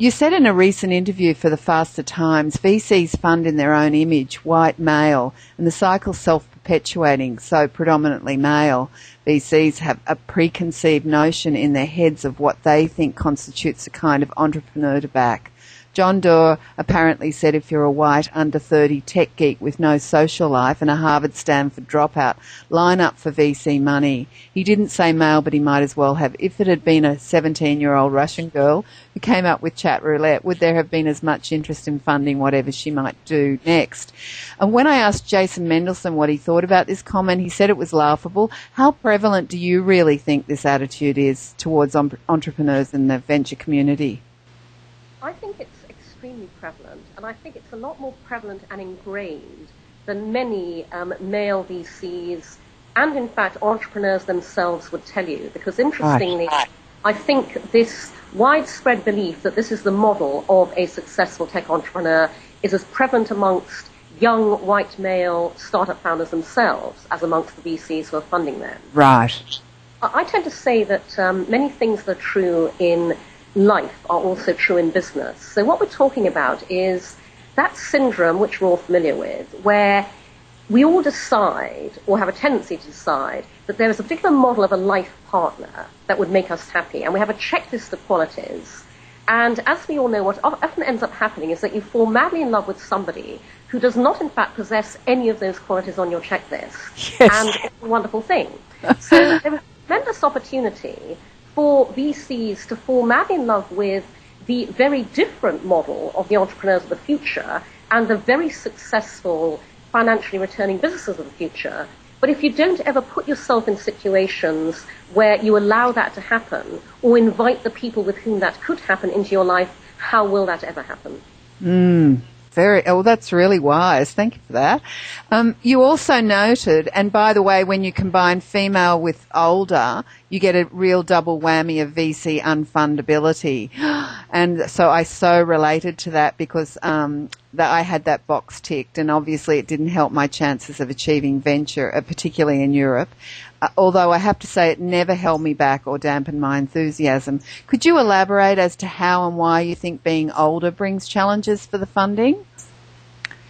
You said in a recent interview for the Faster Times, VCs fund in their own image, white male, and the cycle's self-perpetuating, so predominantly male. VCs have a preconceived notion in their heads of what they think constitutes a kind of entrepreneur to back. John Doerr apparently said if you're a white under 30 tech geek with no social life and a Harvard-Stanford dropout, line up for VC money. He didn't say male, but he might as well have. If it had been a 17-year-old Russian girl who came up with chat roulette, would there have been as much interest in funding whatever she might do next? And when I asked Jason Mendelsohn what he thought about this comment, he said it was laughable. How prevalent do you really think this attitude is towards entrepreneurs in the venture community? I think it's extremely prevalent, and I think it's a lot more prevalent and ingrained than many male VCs and, in fact, entrepreneurs themselves would tell you. Because, interestingly, I think this widespread belief that this is the model of a successful tech entrepreneur is as prevalent amongst young white male startup founders themselves as amongst the VCs who are funding them. Right. I tend to say that many things that are true in life are also true in business. So what we're talking about is that syndrome, which we're all familiar with, where we all decide, or have a tendency to decide, that there is a particular model of a life partner that would make us happy, and we have a checklist of qualities. And as we all know, what often ends up happening is that you fall madly in love with somebody who does not, in fact, possess any of those qualities on your checklist. Yes. And it's a wonderful thing. So there is tremendous opportunity for VCs to fall madly in love with the very different model of the entrepreneurs of the future and the very successful financially returning businesses of the future. But if you don't ever put yourself in situations where you allow that to happen or invite the people with whom that could happen into your life, how will that ever happen? That's really wise. Thank you for that. You also noted, and by the way, when you combine female with older, you get a real double whammy of VC unfundability. And so I so related to that because that I had that box ticked, and obviously it didn't help my chances of achieving venture, particularly in Europe. Although I have to say it never held me back or dampened my enthusiasm. Could you elaborate as to how and why you think being older brings challenges for the funding?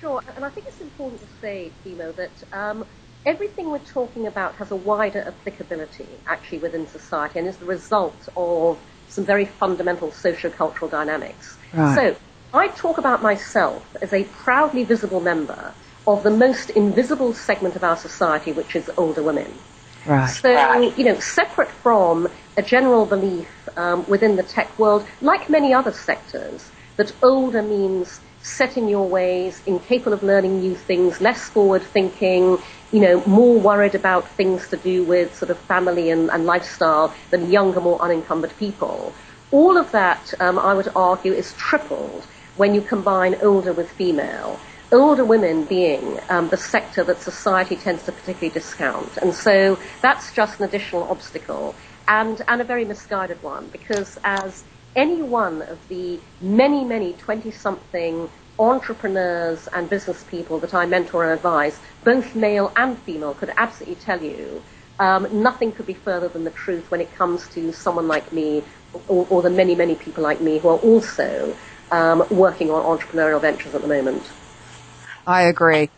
Sure, and I think it's important to say, Timo, that everything we're talking about has a wider applicability, actually, within society, and is the result of some very fundamental socio-cultural dynamics. Right. So I talk about myself as a proudly visible member of the most invisible segment of our society, which is older women. Right. So, separate from a general belief within the tech world, like many other sectors, that older means set in your ways, incapable of learning new things, less forward-thinking, more worried about things to do with sort of family and lifestyle than younger, more unencumbered people. All of that, I would argue, is tripled when you combine older with female. Older women being the sector that society tends to particularly discount. And so that's just an additional obstacle and a very misguided one, because as any one of the many, many 20-something entrepreneurs and business people that I mentor and advise, both male and female, could absolutely tell you, nothing could be further than the truth when it comes to someone like me or the many, many people like me who are also working on entrepreneurial ventures at the moment. I agree.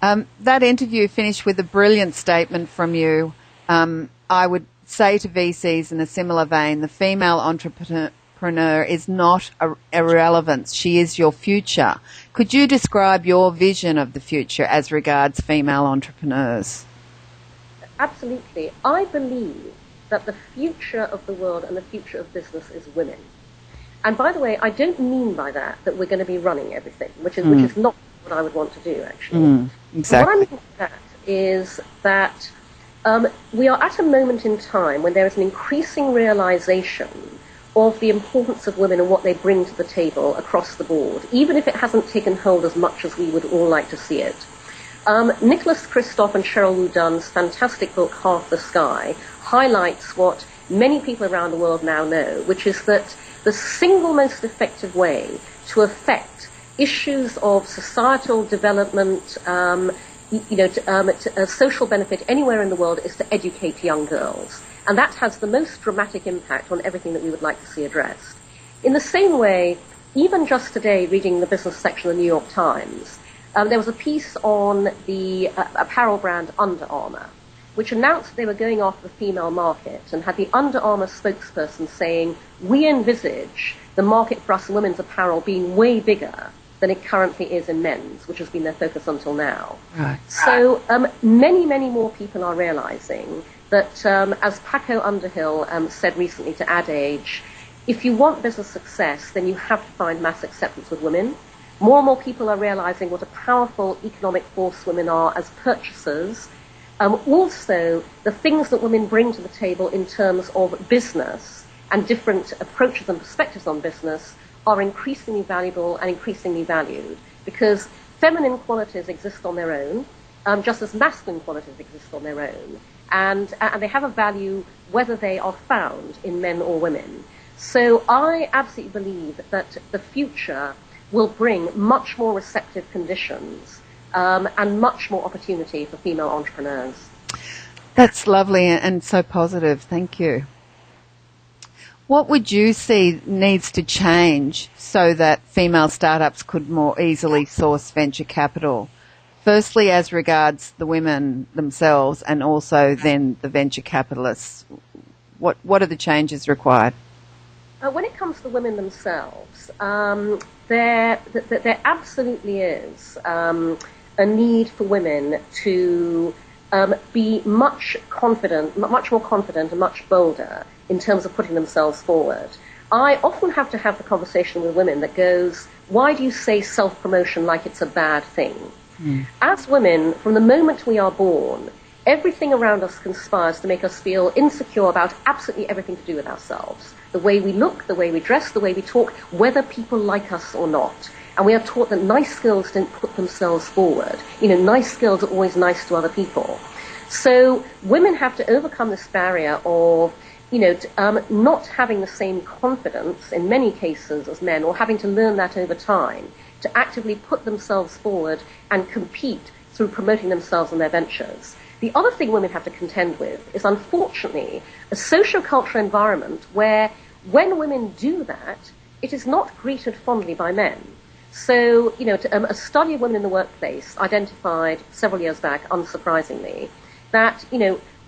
That interview finished with a brilliant statement from you. I would say to VCs in a similar vein, the female entrepreneur is not irrelevant. She is your future. Could you describe your vision of the future as regards female entrepreneurs? Absolutely. I believe that the future of the world and the future of business is women. And by the way, I don't mean by that we're going to be running everything, which is not what I would want to do, actually. Exactly. What I mean by that is that we are at a moment in time when there is an increasing realization of the importance of women and what they bring to the table across the board, even if it hasn't taken hold as much as we would all like to see it. Nicholas Kristof and Cheryl Wu Dunn's fantastic book, Half the Sky, highlights what many people around the world now know, which is that the single most effective way to affect issues of societal development, social benefit anywhere in the world is to educate young girls. And that has the most dramatic impact on everything that we would like to see addressed. In the same way, even just today, reading the business section of the New York Times, there was a piece on the apparel brand Under Armour, which announced they were going after the female market and had the Under Armour spokesperson saying, "We envisage the market for us in women's apparel being way bigger than it currently is in men's," which has been their focus until now. Right. So many, many more people are realizing that, as Paco Underhill said recently to Ad Age, if you want business success, then you have to find mass acceptance with women. More and more people are realizing what a powerful economic force women are as purchasers. Also, the things that women bring to the table in terms of business and different approaches and perspectives on business are increasingly valuable and increasingly valued, because feminine qualities exist on their own, just as masculine qualities exist on their own, and they have a value whether they are found in men or women. So I absolutely believe that the future will bring much more receptive conditions and much more opportunity for female entrepreneurs. That's lovely and so positive. Thank you. What would you see needs to change so that female startups could more easily source venture capital? Firstly, as regards the women themselves, and also then the venture capitalists. What are the changes required? When it comes to the women themselves, there absolutely is a need for women to be much more confident and much bolder in terms of putting themselves forward. I often have to have the conversation with women that goes, why do you say self-promotion like it's a bad thing? As women, from the moment we are born, everything around us conspires to make us feel insecure about absolutely everything to do with ourselves. The way we look, the way we dress, the way we talk, whether people like us or not. And we are taught that nice girls don't put themselves forward. Nice girls are always nice to other people. So women have to overcome this barrier of, not having the same confidence in many cases as men, or having to learn that over time, to actively put themselves forward and compete through promoting themselves and their ventures. The other thing women have to contend with is, unfortunately, a socio-cultural environment where, when women do that, it is not greeted fondly by men. So, a study of women in the workplace identified several years back, unsurprisingly, that,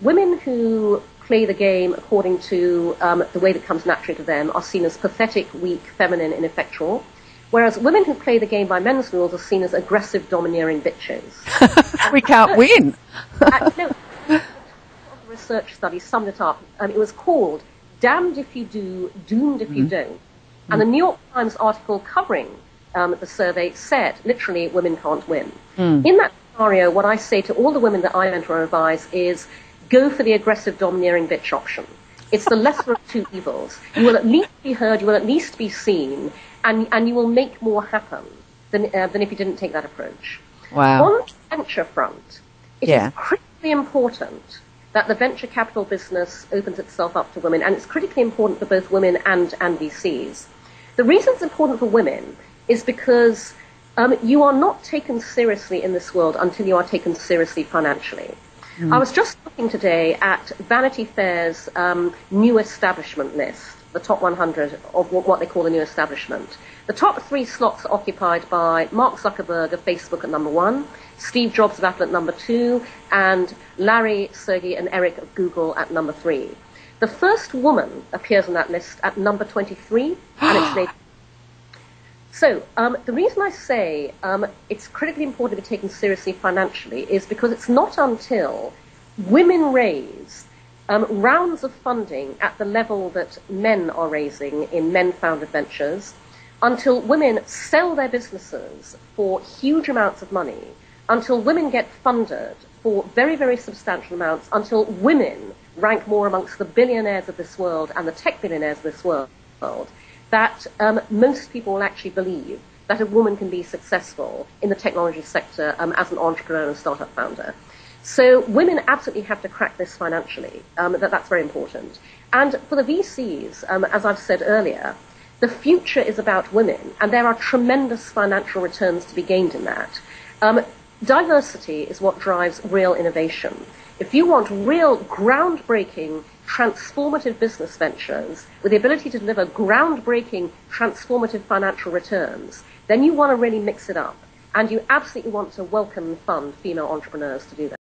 women who play the game according to the way that comes naturally to them are seen as pathetic, weak, feminine, ineffectual, whereas women who play the game by men's rules are seen as aggressive, domineering bitches. We can't win. The research study summed it up. It was called "Damned If You Do, Doomed If You Don't." And the New York Times article covering the survey said, literally, women can't win. In that scenario, what I say to all the women that I mentor and advise is, go for the aggressive, domineering bitch option. It's the lesser of two evils. You will at least be heard, you will at least be seen, and you will make more happen than if you didn't take that approach. Wow. On the venture front, it is critically important that the venture capital business opens itself up to women, and it's critically important for both women and VCs. The reason it's important for women is because you are not taken seriously in this world until you are taken seriously financially. I was just looking today at Vanity Fair's new establishment list, the top 100 of what they call the new establishment. The top 3 slots are occupied by Mark Zuckerberg of Facebook at number 1, Steve Jobs of Apple at number 2, and Larry, Sergey, and Eric of Google at number 3. The first woman appears on that list at number 23, and it's named. So the reason I say it's critically important to be taken seriously financially is because it's not until women raise rounds of funding at the level that men are raising in men-founded ventures, until women sell their businesses for huge amounts of money, until women get funded for very, very substantial amounts, until women rank more amongst the billionaires of this world and the tech billionaires of this world, that most people will actually believe that a woman can be successful in the technology sector as an entrepreneur and startup founder. So women absolutely have to crack this financially. That's very important. And for the VCs, as I've said earlier, the future is about women, and there are tremendous financial returns to be gained in that. Diversity is what drives real innovation. If you want real groundbreaking, transformative business ventures with the ability to deliver groundbreaking, transformative financial returns, then you want to really mix it up. And you absolutely want to welcome and fund female entrepreneurs to do that.